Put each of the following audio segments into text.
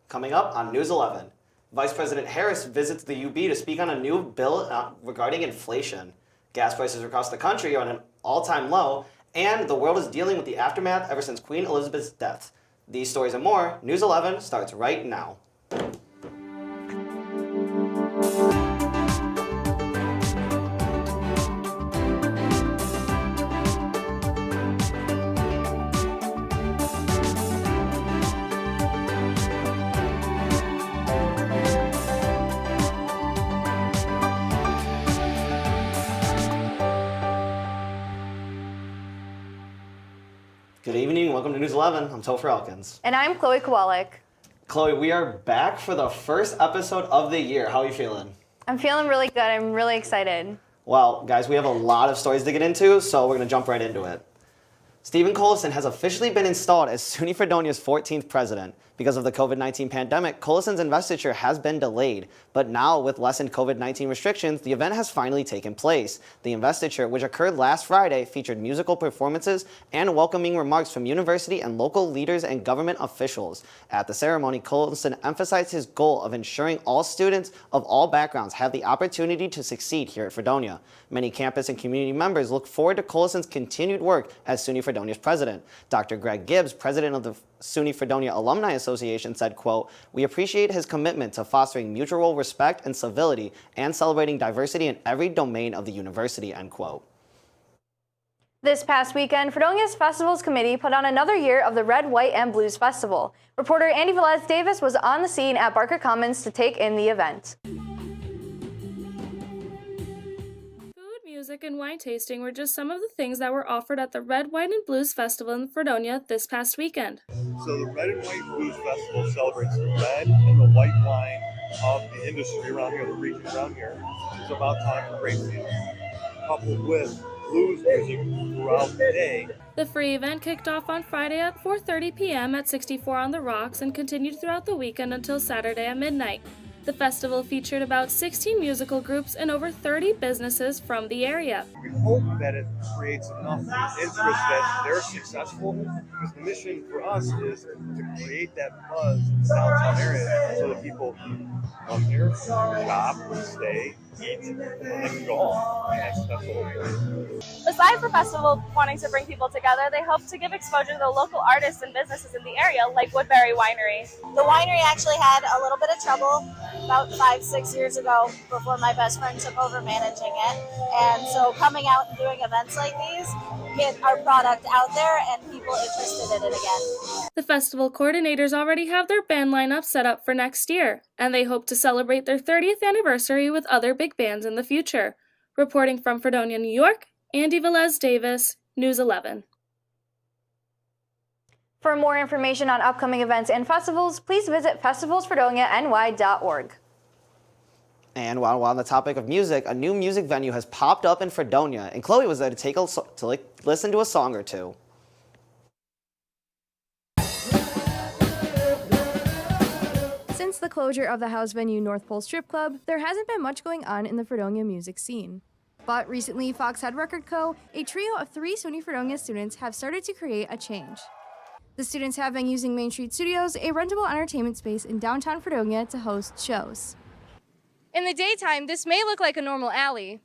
Coming up on News 11, Vice President Harris visits the UB to speak on a new bill regarding inflation. Gas prices across the country are at an all-time low, and the world is dealing with the aftermath ever since Queen Elizabeth's death. These stories and more, News 11 starts right now. Good evening, welcome to News 11. I'm Topher Elkins. And I'm Chloe Kowalik. Chloe, we are back for the first episode of the year. How are you feeling? I'm feeling really good. I'm really excited. Well, guys, we have a lot of stories to get into, so we're going to jump right into it. Stephen Collison has officially been installed as SUNY Fredonia's 14th president. Because of the COVID-19 pandemic, Collison's investiture has been delayed. But now, with lessened COVID-19 restrictions, the event has finally taken place. The investiture, which occurred last Friday, featured musical performances and welcoming remarks from university and local leaders and government officials. At the ceremony, Collison emphasized his goal of ensuring all students of all backgrounds have the opportunity to succeed here at Fredonia. Many campus and community members look forward to Collison's continued work as SUNY Fredonia's president. Dr. Greg Gibbs, president of the SUNY Fredonia Alumni Association, said, quote, "We appreciate his commitment to fostering mutual respect and civility and celebrating diversity in every domain of the university," end quote. This past weekend, Fredonia's Festivals Committee put on another year of the Red, White, and Blues Festival. Reporter Andy Velez-Davis was on the scene at Barker Commons to take in the event. Music and wine tasting were just some of the things that were offered at the Red, White, and Blues Festival in Fredonia this past weekend. So the Red and White Blues Festival celebrates the red and the white wine of the industry around here, the region around here. It's about time for grape season, coupled with blues music throughout the day. The free event kicked off on Friday at 4:30 p.m. at 64 on the Rocks and continued throughout the weekend until Saturday at midnight. The festival featured about 16 musical groups and over 30 businesses from the area. We hope that it creates enough interest that they're successful, because the mission for us is to create that buzz in the downtown area so that people come here, shop, stay, eat, and then go home. That's the whole point. Aside from festival wanting to bring people together, they hope to give exposure to the local artists and businesses in the area, like Woodbury Winery. The winery actually had a little bit of trouble about 5-6 years ago before my best friend took over managing it. And so coming out and doing events like these get our product out there and people interested in it again. The festival coordinators already have their band lineup set up for next year, and they hope to celebrate their 30th anniversary with other big bands in the future. Reporting from Fredonia, New York, Andy Velez-Davis, News 11. For more information on upcoming events and festivals, please visit festivalsfredoniany.org. And while on the topic of music, a new music venue has popped up in Fredonia, and Chloe was there to listen to a song or two. Since the closure of the house venue North Pole Strip Club, there hasn't been much going on in the Fredonia music scene. But recently, Foxhead Record Co., a trio of 3 SUNY Fredonia students, have started to create a change. The students have been using Main Street Studios, a rentable entertainment space in downtown Fredonia, to host shows. In the daytime, this may look like a normal alley,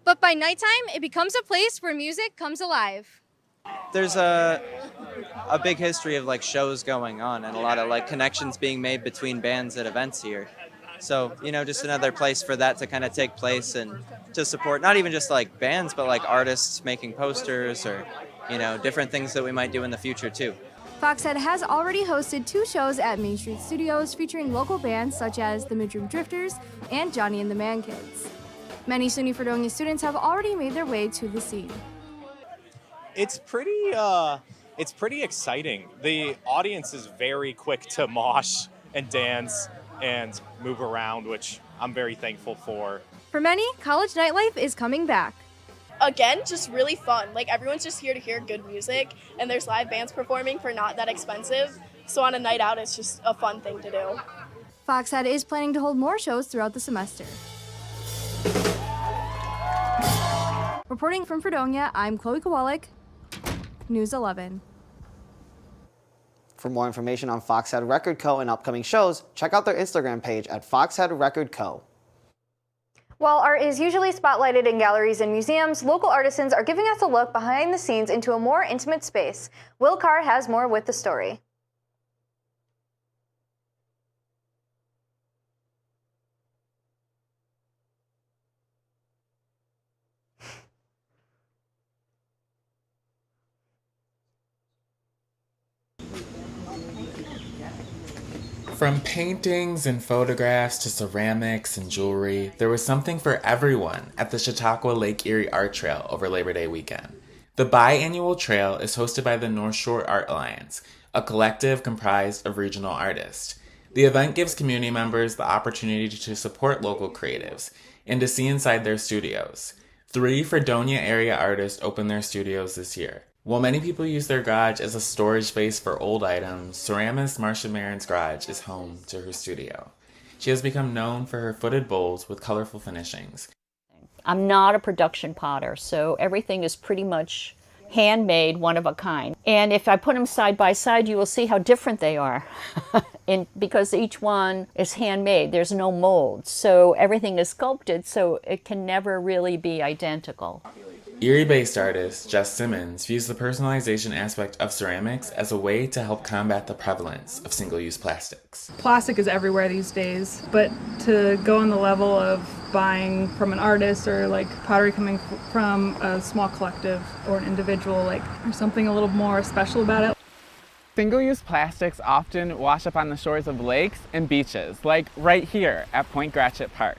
but by nighttime, it becomes a place where music comes alive. There's a big history of like shows going on and a lot of like connections being made between bands at events here. So, just another place for that to kind of take place and to support not even just like bands, but like artists making posters or, different things that we might do in the future too. Foxhead has already hosted 2 shows at Main Street Studios featuring local bands such as the Midroom Drifters and Johnny and the Man Kids. Many SUNY Fredonia students have already made their way to the scene. It's pretty exciting. The audience is very quick to mosh and dance and move around, which I'm very thankful for. For many, college nightlife is coming back. Again, just really fun. Like, everyone's just here to hear good music, and there's live bands performing for not that expensive. So on a night out, it's just a fun thing to do. Foxhead is planning to hold more shows throughout the semester. Reporting from Fredonia, I'm Chloe Kowalik, News 11. For more information on Foxhead Record Co. and upcoming shows, check out their Instagram page at Foxhead Record Co. While art is usually spotlighted in galleries and museums, local artisans are giving us a look behind the scenes into a more intimate space. Will Carr has more with the story. From paintings and photographs to ceramics and jewelry, there was something for everyone at the Chautauqua Lake Erie Art Trail over Labor Day weekend. The biannual trail is hosted by the North Shore Art Alliance, a collective comprised of regional artists. The event gives community members the opportunity to support local creatives and to see inside their studios. 3 Fredonia area artists opened their studios this year. While many people use their garage as a storage space for old items, ceramist Marcia Marin's garage is home to her studio. She has become known for her footed bowls with colorful finishings. I'm not a production potter, so everything is pretty much handmade, one of a kind. And if I put them side by side, you will see how different they are. Because each one is handmade, there's no mold. So everything is sculpted, so it can never really be identical. Erie-based artist Jess Simmons views the personalization aspect of ceramics as a way to help combat the prevalence of single-use plastics. Plastic is everywhere these days, but to go on the level of buying from an artist or like pottery coming from a small collective or an individual, like there's something a little more special about it. Single-use plastics often wash up on the shores of lakes and beaches, like right here at Point Gratiot Park.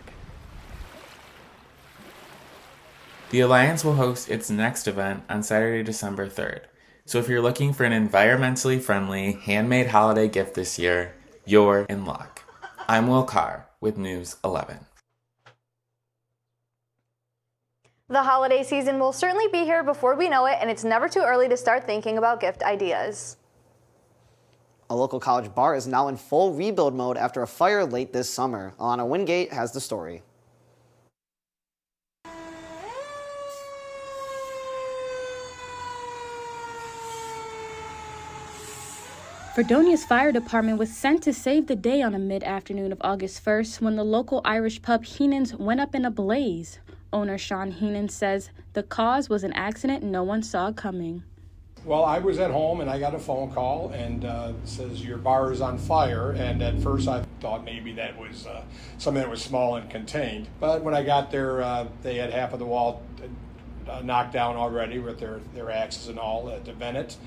The Alliance will host its next event on Saturday, December 3rd. So if you're looking for an environmentally friendly, handmade holiday gift this year, you're in luck. I'm Will Carr with News 11. The holiday season will certainly be here before we know it, and it's never too early to start thinking about gift ideas. A local college bar is now in full rebuild mode after a fire late this summer. Alana Wingate has the story. Fredonia's fire department was sent to save the day on a mid-afternoon of August 1st when the local Irish pub Heenan's went up in a blaze. Owner Sean Heenan says the cause was an accident no one saw coming. Well, I was at home and I got a phone call and says your bar is on fire, and at first I thought maybe that was something that was small and contained. But when I got there, they had half of the wall knocked down already with their axes and all to vent it.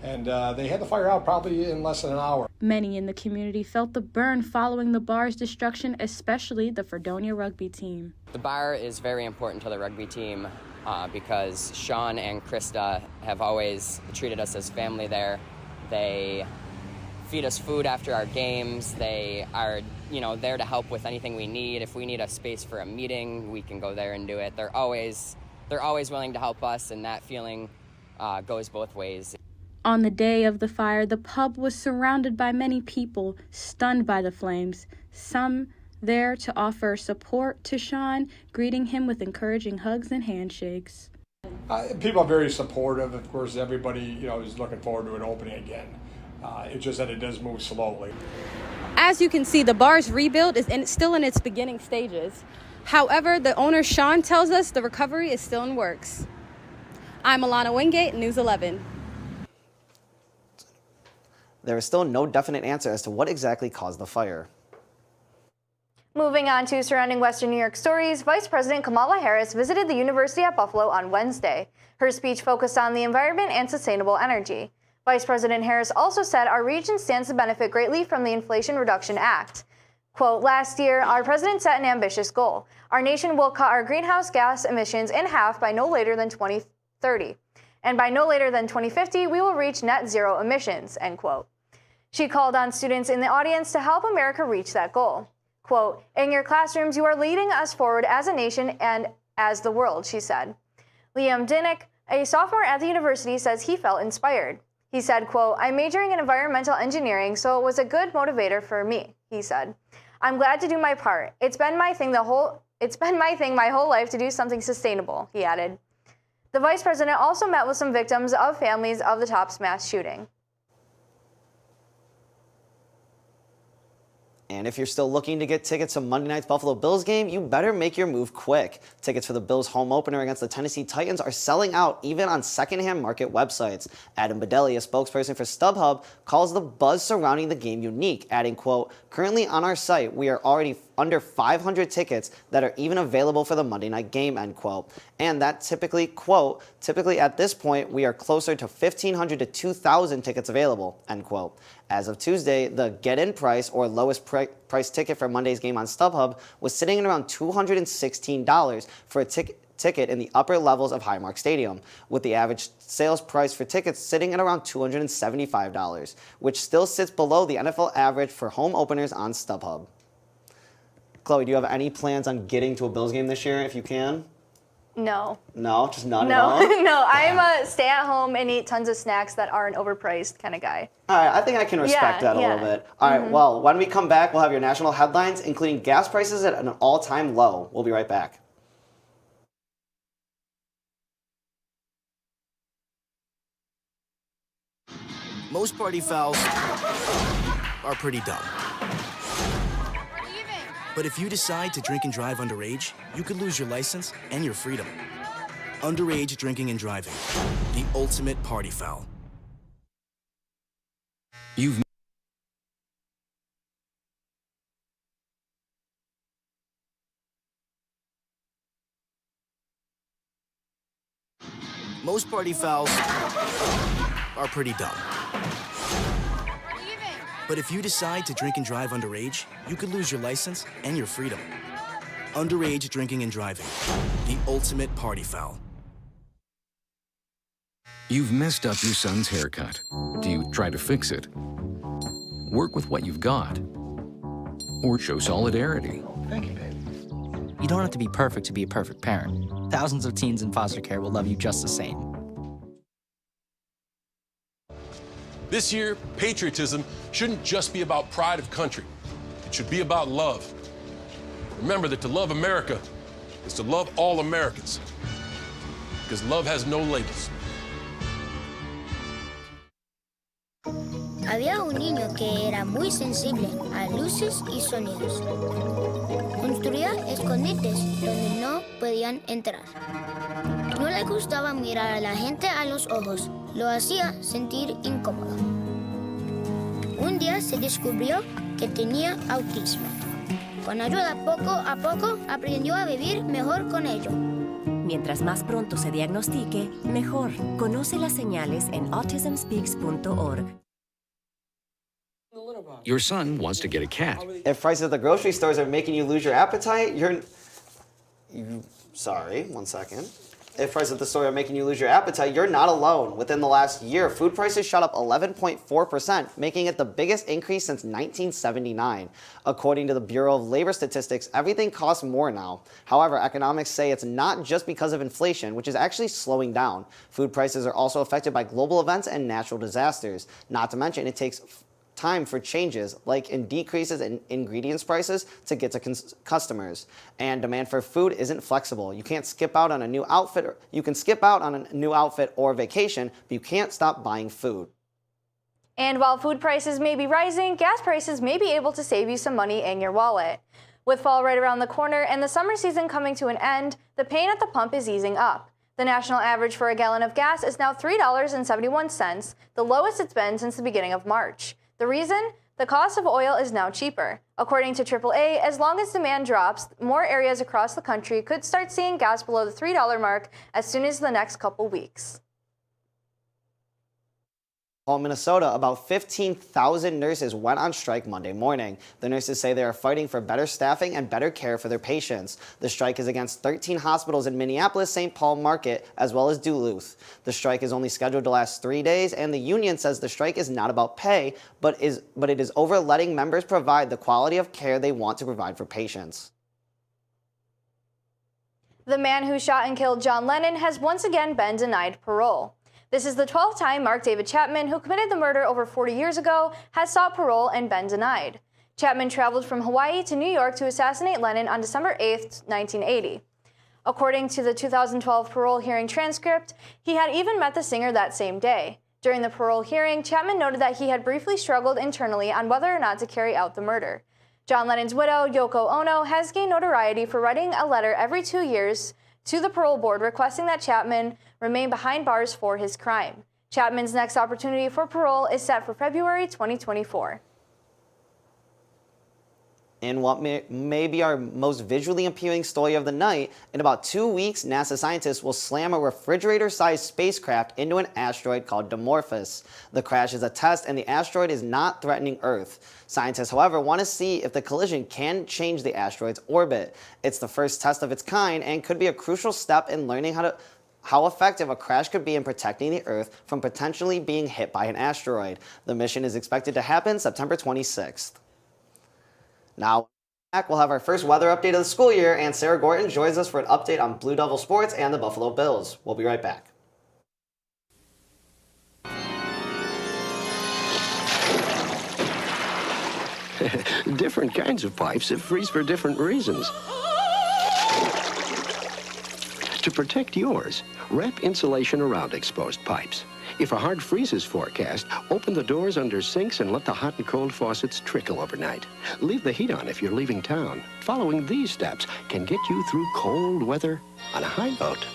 And they had the fire out probably in less than an hour. Many in the community felt the burn following the bar's destruction, especially the Fredonia rugby team. The bar is very important to the rugby team because Sean and Krista have always treated us as family there. They feed us food after our games. They are, there to help with anything we need. If we need a space for a meeting, we can go there and do it. They're always willing to help us, and that feeling goes both ways. On the day of the fire, the pub was surrounded by many people, stunned by the flames. Some there to offer support to Sean, greeting him with encouraging hugs and handshakes. People are very supportive. Of course, everybody is looking forward to it opening again. It's just that it does move slowly. As you can see, the bar's rebuild is still in its beginning stages. However, the owner, Sean, tells us the recovery is still in works. I'm Alana Wingate, News 11. There is still no definite answer as to what exactly caused the fire. Moving on to surrounding Western New York stories, Vice President Kamala Harris visited the University at Buffalo on Wednesday. Her speech focused on the environment and sustainable energy. Vice President Harris also said our region stands to benefit greatly from the Inflation Reduction Act. Quote, last year, our president set an ambitious goal. Our nation will cut our greenhouse gas emissions in half by no later than 2030. And by no later than 2050, we will reach net zero emissions, end quote. She called on students in the audience to help America reach that goal. Quote, in your classrooms, you are leading us forward as a nation and as the world, she said. Liam Dinnick, a sophomore at the university, says he felt inspired. He said, quote, I'm majoring in environmental engineering, so it was a good motivator for me, he said. I'm glad to do my part. It's been my thing my whole life to do something sustainable, he added. The vice president also met with some victims of families of the Tops mass shooting. And if you're still looking to get tickets to Monday night's Buffalo Bills game, you better make your move quick. Tickets for the Bills home opener against the Tennessee Titans are selling out even on secondhand market websites. Adam Bedelli, a spokesperson for StubHub, calls the buzz surrounding the game unique, adding, quote, "Currently on our site, we are already under 500 tickets that are even available for the Monday night game," end quote. And that typically, quote, "typically at this point, we are closer to 1,500 to 2,000 tickets available," end quote. As of Tuesday, the get-in price, or lowest price ticket for Monday's game on StubHub, was sitting at around $216 for a ticket in the upper levels of Highmark Stadium, with the average sales price for tickets sitting at around $275, which still sits below the NFL average for home openers on StubHub. Chloe, do you have any plans on getting to a Bills game this year if you can? No. No? Just none No, at all? no. I'm a stay at home and eat tons of snacks that aren't overpriced kind of guy. All right, I think I can respect that a little bit. All right, well, when we come back, we'll have your national headlines, including gas prices at an all-time low. We'll be right back. Most party fouls are pretty dumb. But if you decide to drink and drive underage, you could lose your license and your freedom. Underage drinking and driving, the ultimate party foul. Most party fouls are pretty dumb. But if you decide to drink and drive underage, you could lose your license and your freedom. Underage drinking and driving, the ultimate party foul. You've messed up your son's haircut. Do you try to fix it? Work with what you've got? Or show solidarity? Thank you, babe. You don't have to be perfect to be a perfect parent. Thousands of teens in foster care will love you just the same. This year, patriotism shouldn't just be about pride of country. It should be about love. Remember that to love America is to love all Americans, because love has no labels. Había un niño que era muy sensible a luces y sonidos. Construía escondites donde no podían entrar. No le gustaba mirar a la gente a los ojos. Lo hacía sentir incómodo. Un día se descubrió que tenía autismo. Con ayuda, poco a poco, aprendió a vivir mejor con ello. Mientras más pronto se diagnostique, mejor. Conoce las señales en autismspeaks.org. Your son wants to get a cat. If prices at the grocery stores are making you lose your appetite, sorry, one second. If prices at the store are making you lose your appetite, you're not alone. Within the last year, food prices shot up 11.4%, making it the biggest increase since 1979. According to the Bureau of Labor Statistics, everything costs more now. However, economics say it's not just because of inflation, which is actually slowing down. Food prices are also affected by global events and natural disasters. Not to mention, it takes time for changes, like in decreases in ingredients prices, to get to customers. And demand for food isn't flexible. You can't skip out on a new outfit, or you can skip out on a new outfit or vacation, but you can't stop buying food. And while food prices may be rising, gas prices may be able to save you some money in your wallet. With fall right around the corner and the summer season coming to an end, the pain at the pump is easing up. The national average for a gallon of gas is now $3.71, the lowest it's been since the beginning of March. The reason? The cost of oil is now cheaper. According to AAA, as long as demand drops, more areas across the country could start seeing gas below the $3 mark as soon as the next couple weeks. In Minnesota, about 15,000 nurses went on strike Monday morning. The nurses say they are fighting for better staffing and better care for their patients. The strike is against 13 hospitals in Minneapolis, St. Paul Market, as well as Duluth. The strike is only scheduled to last 3 days, and the union says the strike is not about pay, but it is over letting members provide the quality of care they want to provide for patients. The man who shot and killed John Lennon has once again been denied parole. This is the 12th time Mark David Chapman, who committed the murder over 40 years ago, has sought parole and been denied. Chapman traveled from Hawaii to New York to assassinate Lennon on December 8, 1980. According to the 2012 parole hearing transcript, he had even met the singer that same day. During the parole hearing, Chapman noted that he had briefly struggled internally on whether or not to carry out the murder. John Lennon's widow, Yoko Ono, has gained notoriety for writing a letter every 2 years to the parole board requesting that Chapman remain behind bars for his crime. Chapman's next opportunity for parole is set for February 2024. In what may be our most visually appealing story of the night, in about 2 weeks, NASA scientists will slam a refrigerator-sized spacecraft into an asteroid called Dimorphos. The crash is a test, and the asteroid is not threatening Earth. Scientists, however, want to see if the collision can change the asteroid's orbit. It's the first test of its kind and could be a crucial step in learning how effective a crash could be in protecting the Earth from potentially being hit by an asteroid. The mission is expected to happen September 26th. Now, we'll have our first weather update of the school year, and Sarah Gorton joins us for an update on Blue Devil sports and the Buffalo Bills. We'll be right back. Different kinds of pipes that freeze for different reasons. To protect yours, wrap insulation around exposed pipes. If a hard freeze is forecast, open the doors under sinks and let the hot and cold faucets trickle overnight. Leave the heat on if you're leaving town. Following these steps can get you through cold weather on a high note.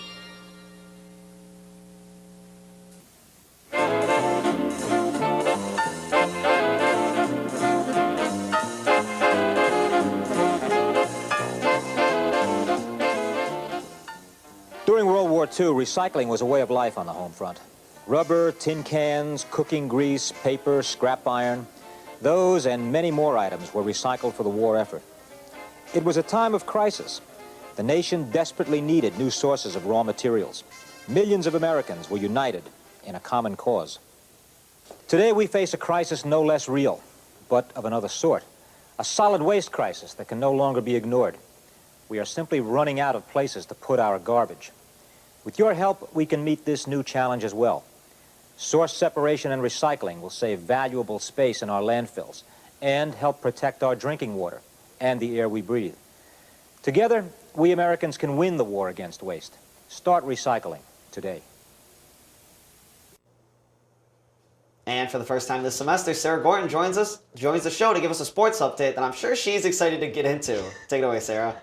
During World War II, recycling was a way of life on the home front. Rubber, tin cans, cooking grease, paper, scrap iron. Those and many more items were recycled for the war effort. It was a time of crisis. The nation desperately needed new sources of raw materials. Millions of Americans were united in a common cause. Today we face a crisis no less real, but of another sort. A solid waste crisis that can no longer be ignored. We are simply running out of places to put our garbage. With your help, we can meet this new challenge as well. Source separation and recycling will save valuable space in our landfills and help protect our drinking water and the air we breathe. Together, we Americans can win the war against waste. Start recycling today. And for the first time this semester, Sarah Gorton joins the show to give us a sports update that I'm sure she's excited to get into. Take it away, Sarah.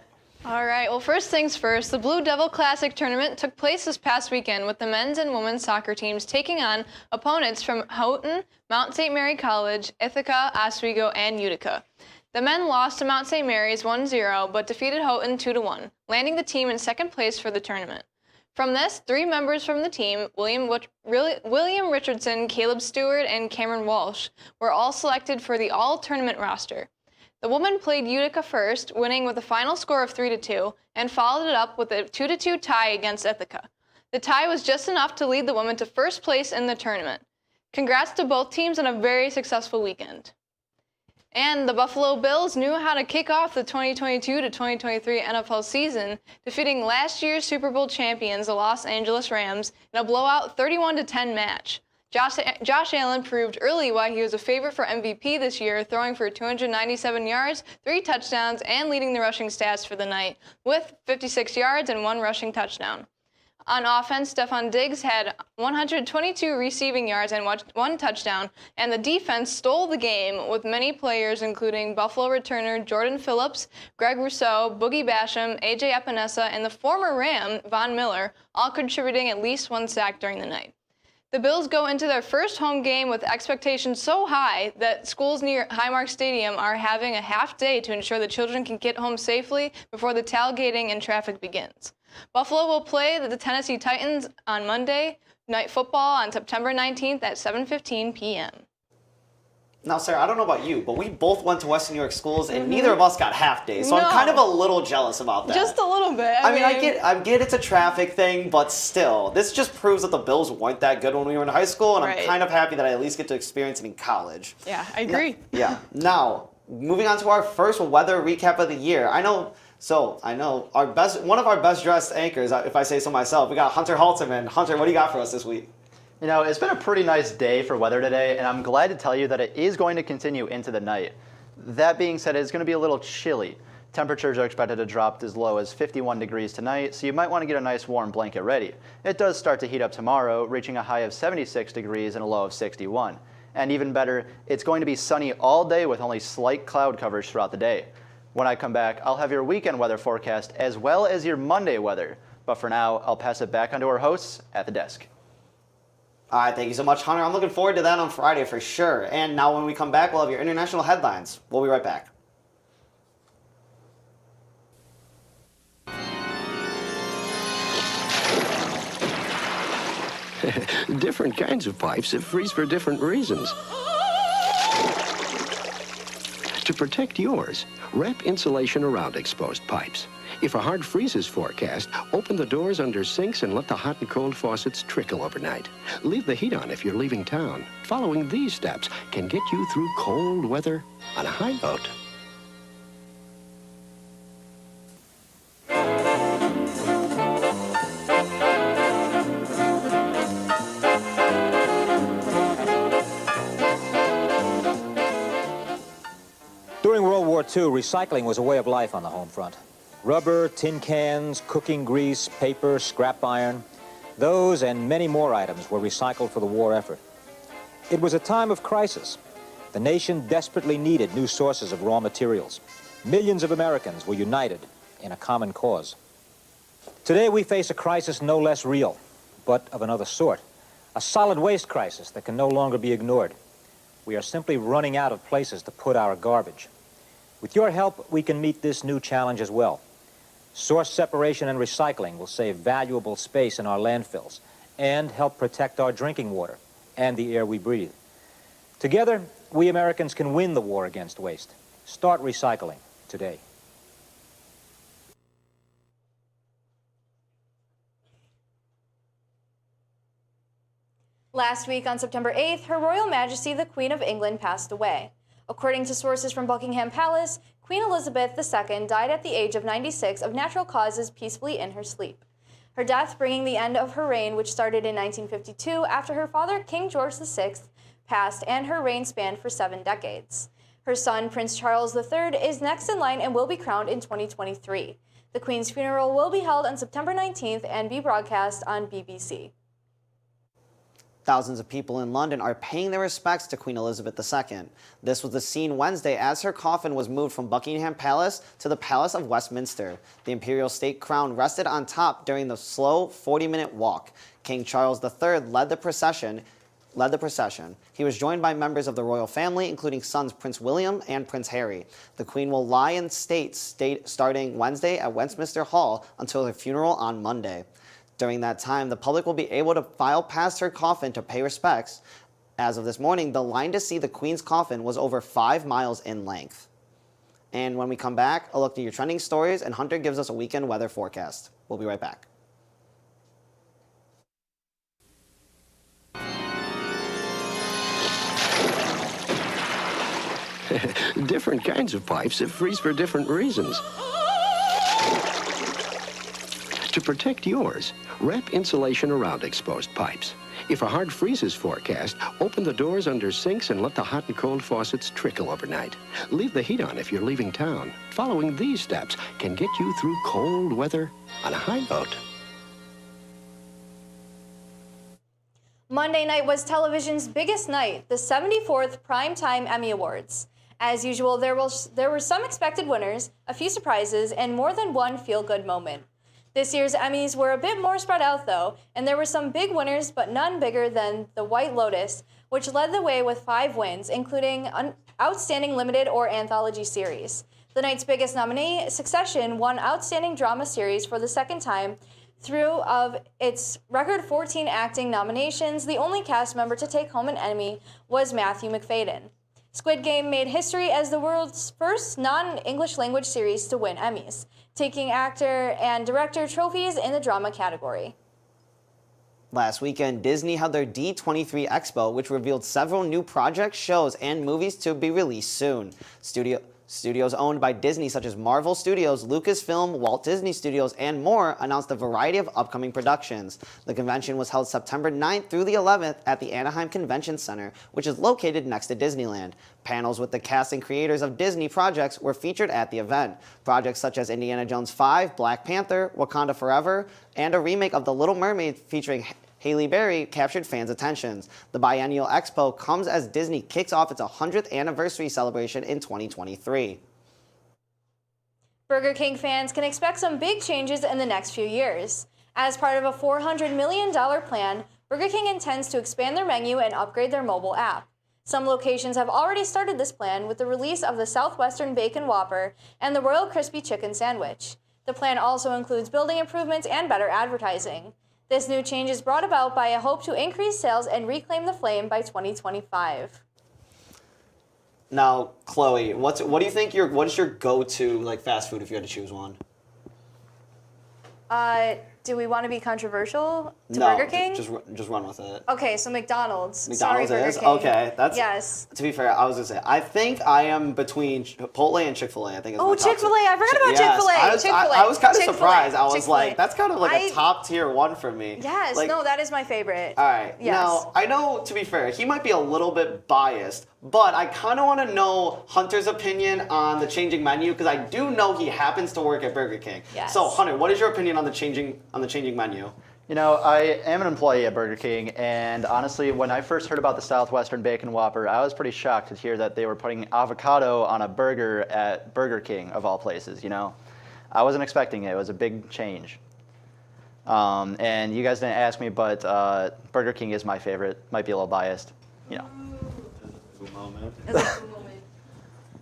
All right, well, first things first, the Blue Devil Classic tournament took place this past weekend with the men's and women's soccer teams taking on opponents from Houghton, Mount St. Mary College, Ithaca, Oswego, and Utica. The men lost to Mount St. Mary's 1-0, but defeated Houghton 2-1, landing the team in second place for the tournament. From this, 3 members from the team, William Richardson, Caleb Stewart, and Cameron Walsh, were all selected for the all-tournament roster. The women played Utica first, winning with a final score of 3-2, and followed it up with a 2-2 tie against Ithaca. The tie was just enough to lead the women to first place in the tournament. Congrats to both teams on a very successful weekend. And the Buffalo Bills knew how to kick off the 2022 to 2023 NFL season, defeating last year's Super Bowl champions, the Los Angeles Rams, in a blowout 31-10 match. Josh Allen proved early why he was a favorite for MVP this year, throwing for 297 yards, 3 touchdowns, and leading the rushing stats for the night, with 56 yards and 1 rushing touchdown. On offense, Stephon Diggs had 122 receiving yards and 1 touchdown, and the defense stole the game with many players including Buffalo returner Jordan Phillips, Greg Rousseau, Boogie Basham, A.J. Epinesa, and the former Ram, Von Miller, all contributing at least 1 sack during the night. The Bills go into their first home game with expectations so high that schools near Highmark Stadium are having a half day to ensure the children can get home safely before the tailgating and traffic begins. Buffalo will play the Tennessee Titans on Monday Night Football on September 19th at 7:15 p.m. Now, Sarah, I don't know about you, but we both went to Western New York schools, and neither of us got half days. So I'm kind of a little jealous about that. Just a little bit. I mean, I get it's a traffic thing, but still, this just proves that the Bills weren't that good when we were in high school, and I'm kind of happy that I at least get to experience it in college. Yeah, I agree. Now, moving on to our first weather recap of the year. I know one of our best dressed anchors, if I say so myself. We got Hunter Halterman. Hunter, what do you got for us this week? You know, it's been a pretty nice day for weather today, and I'm glad to tell you that it is going to continue into the night. That being said, it's going to be a little chilly. Temperatures are expected to drop as low as 51 degrees tonight, so you might want to get a nice warm blanket ready. It does start to heat up tomorrow, reaching a high of 76 degrees and a low of 61. And even better, it's going to be sunny all day with only slight cloud coverage throughout the day. When I come back, I'll have your weekend weather forecast as well as your Monday weather. But for now, I'll pass it back onto our hosts at the desk. All right, thank you so much, Hunter. I'm looking forward to that on Friday for sure. And now when we come back, we'll have your international headlines. We'll be right back. Different kinds of pipes that freeze for different reasons. To protect yours, wrap insulation around exposed pipes. If a hard freeze is forecast, open the doors under sinks and let the hot and cold faucets trickle overnight. Leave the heat on if you're leaving town. Following these steps can get you through cold weather on a high note. During World War II, recycling was a way of life on the home front. Rubber, tin cans, cooking grease, paper, scrap iron, those and many more items were recycled for the war effort. It was a time of crisis. The nation desperately needed new sources of raw materials. Millions of Americans were united in a common cause. Today we face a crisis no less real, but of another sort. A solid waste crisis that can no longer be ignored. We are simply running out of places to put our garbage. With your help, we can meet this new challenge as well. Source separation and recycling will save valuable space in our landfills and help protect our drinking water and the air we breathe. Together, we Americans can win the war against waste. Start recycling today. Last week on September 8th, Her Royal Majesty the Queen of England passed away. According to sources from Buckingham Palace, Queen Elizabeth II died at the age of 96 of natural causes peacefully in her sleep. Her death bringing the end of her reign, which started in 1952 after her father, King George VI, passed, and her reign spanned for 7 decades. Her son, Prince Charles III, is next in line and will be crowned in 2023. The Queen's funeral will be held on September 19th and be broadcast on BBC. Thousands of people in London are paying their respects to Queen Elizabeth II. This was the scene Wednesday as her coffin was moved from Buckingham Palace to the Palace of Westminster. The imperial state crown rested on top during the slow 40-minute walk. King Charles III led the procession. He was joined by members of the royal family, including sons Prince William and Prince Harry. The Queen will lie in state starting Wednesday at Westminster Hall until her funeral on Monday. During that time, the public will be able to file past her coffin to pay respects. As of this morning, the line to see the Queen's coffin was over 5 miles in length. And when we come back, a look at your trending stories, and Hunter gives us a weekend weather forecast. We'll be right back. Different kinds of pipes that freeze for different reasons. To protect yours, wrap insulation around exposed pipes. If a hard freeze is forecast, open the doors under sinks and let the hot and cold faucets trickle overnight. Leave the heat on if you're leaving town. Following these steps can get you through cold weather on a high note. Monday night was television's biggest night, the 74th Primetime Emmy Awards. As usual, there were some expected winners, a few surprises, and more than one feel-good moment. This year's Emmys were a bit more spread out, though, and there were some big winners, but none bigger than The White Lotus, which led the way with 5 wins, including Outstanding Limited or Anthology Series. The night's biggest nominee, Succession, won Outstanding Drama Series for the second time. Through of its record 14 acting nominations, the only cast member to take home an Emmy was Matthew Macfadyen. Squid Game made history as the world's first non-English language series to win Emmys, taking actor and director trophies in the drama category. Last weekend, Disney held their D23 Expo, which revealed several new projects, shows, and movies to be released soon. Studios owned by Disney, such as Marvel Studios, Lucasfilm, Walt Disney Studios, and more, announced a variety of upcoming productions. The convention was held September 9th through the 11th at the Anaheim Convention Center, which is located next to Disneyland. Panels with the cast and creators of Disney projects were featured at the event. Projects such as Indiana Jones 5, Black Panther, Wakanda Forever, and a remake of The Little Mermaid featuring Halle Berry captured fans' attentions. The biennial expo comes as Disney kicks off its 100th anniversary celebration in 2023. Burger King fans can expect some big changes in the next few years. As part of a $400 million plan, Burger King intends to expand their menu and upgrade their mobile app. Some locations have already started this plan with the release of the Southwestern Bacon Whopper and the Royal Crispy Chicken Sandwich. The plan also includes building improvements and better advertising. This new change is brought about by a hope to increase sales and reclaim the flame by 2025. Now, Chloe, what do you think what is your go-to like fast food if you had to choose one? Do we want to be controversial to No, Burger King? just run with it. Okay, so McDonald's. McDonald's Sorry, is? Burger King. Okay, that's... Yes. To be fair, I was going to say, I think I am between Chipotle and Chick-fil-A. I think it's my top two. Chick-fil-A. I forgot about Yes, Chick-fil-A. I was kind of Chick-fil-A. surprised. I was Chick-fil-A. like, that's kind of like a top tier one for me. Yes, Like, no, that is my favorite. all right. Yes. Now, I know, to be fair, he might be a little bit biased, but I kind of want to know Hunter's opinion on the changing menu because I do know he happens to work at Burger King. Yes. So, Hunter, what is your opinion on the changing menu? You know, I am an employee at Burger King, and honestly, when I first heard about the Southwestern Bacon Whopper, I was pretty shocked to hear that they were putting avocado on a burger at Burger King, of all places, you know? I wasn't expecting it. It was a big change. And you guys didn't ask me, but Burger King is my favorite. Might be a little biased, you know.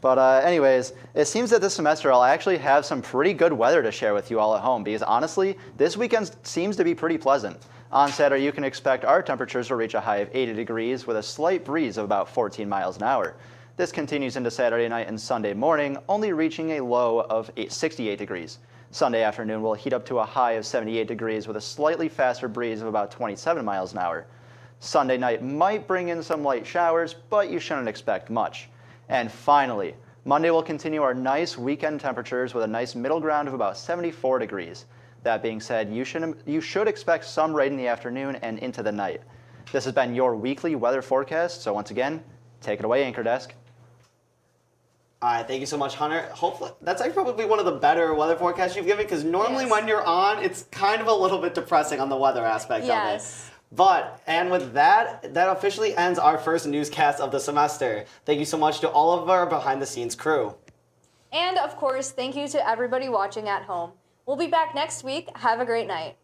But anyways, it seems that this semester I'll actually have some pretty good weather to share with you all at home because honestly, this weekend seems to be pretty pleasant. On Saturday, you can expect our temperatures will reach a high of 80 degrees with a slight breeze of about 14 miles an hour. This continues into Saturday night and Sunday morning, only reaching a low of 68 degrees. Sunday afternoon will heat up to a high of 78 degrees with a slightly faster breeze of about 27 miles an hour. Sunday night might bring in some light showers, but you shouldn't expect much. And finally, Monday will continue our nice weekend temperatures with a nice middle ground of about 74 degrees. That being said, you should expect some rain in the afternoon and into the night. This has been your weekly weather forecast, so once again, take it away, Anchor Desk. All right, thank you so much, Hunter. Hopefully, that's actually probably one of the better weather forecasts you've given because normally when you're on, it's kind of a little bit depressing on the weather aspect of it. And with that, that officially ends our first newscast of the semester. Thank you so much to all of our behind-the-scenes crew. And of course, thank you to everybody watching at home. We'll be back next week. Have a great night.